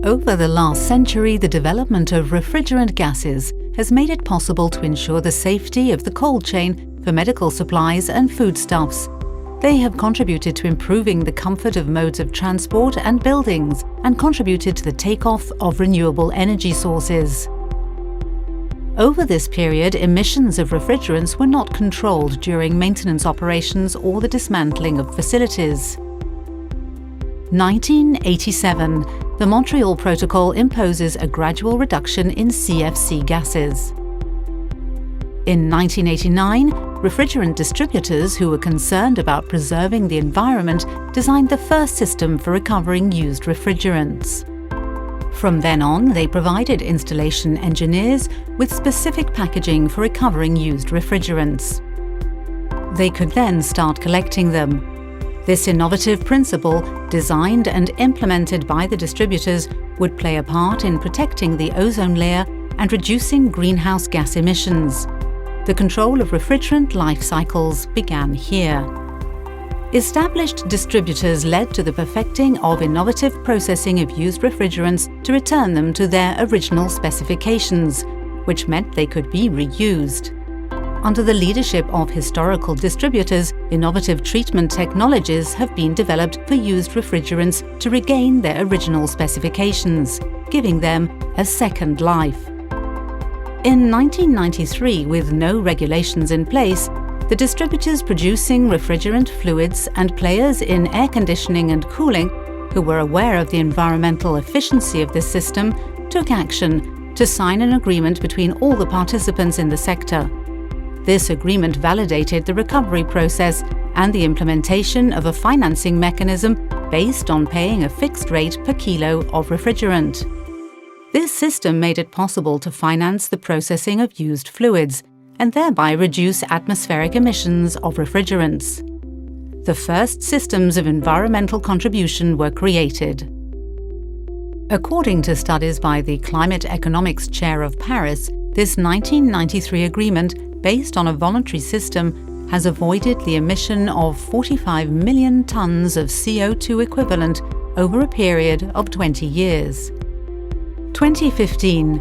Over the last century, the development of refrigerant gases has made it possible to ensure the safety of the cold chain for medical supplies and foodstuffs. They have contributed to improving the comfort of modes of transport and buildings and contributed to the takeoff of renewable energy sources. Over this period, emissions of refrigerants were not controlled during maintenance operations or the dismantling of facilities. 1987. The Montreal Protocol imposes a gradual reduction in CFC gases. In 1989, refrigerant distributors who were concerned about preserving the environment designed the first system for recovering used refrigerants. From then on, they provided installation engineers with specific packaging for recovering used refrigerants. They could then start collecting them. This innovative principle, designed and implemented by the distributors, would play a part in protecting the ozone layer and reducing greenhouse gas emissions. The control of refrigerant life cycles began here. Established distributors led to the perfecting of innovative processing of used refrigerants to return them to their original specifications, which meant they could be reused. Under the leadership of historical distributors, innovative treatment technologies have been developed for used refrigerants to regain their original specifications, giving them a second life. In 1993, with no regulations in place, the distributors producing refrigerant fluids and players in air conditioning and cooling, who were aware of the environmental efficiency of this system, took action to sign an agreement between all the participants in the sector. This agreement validated the recovery process and the implementation of a financing mechanism based on paying a fixed rate per kilo of refrigerant. This system made it possible to finance the processing of used fluids and thereby reduce atmospheric emissions of refrigerants. The first systems of environmental contribution were created. According to studies by the Climate Economics Chair of Paris, this 1993 agreement, based on a voluntary system, has avoided the emission of 45 million tons of CO2 equivalent over a period of 20 years. 2015.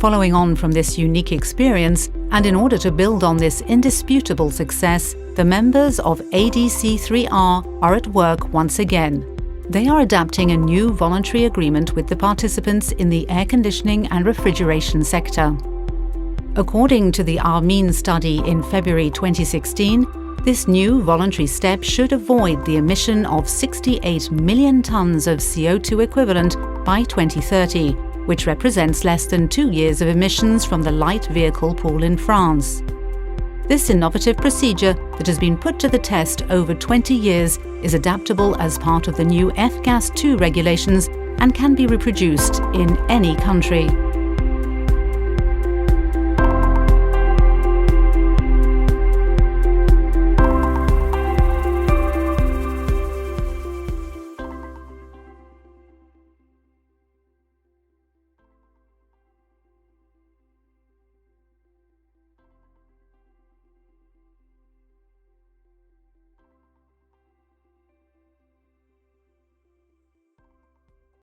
Following on from this unique experience, and in order to build on this indisputable success, the members of ADCR3R are at work once again. They are adapting a new voluntary agreement with the participants in the air conditioning and refrigeration sector. According to the Armin study in February 2016, this new voluntary step should avoid the emission of 68 million tons of CO2 equivalent by 2030, which represents less than 2 years of emissions from the light vehicle pool in France. This innovative procedure that has been put to the test over 20 years is adaptable as part of the new F-Gas 2 regulations and can be reproduced in any country.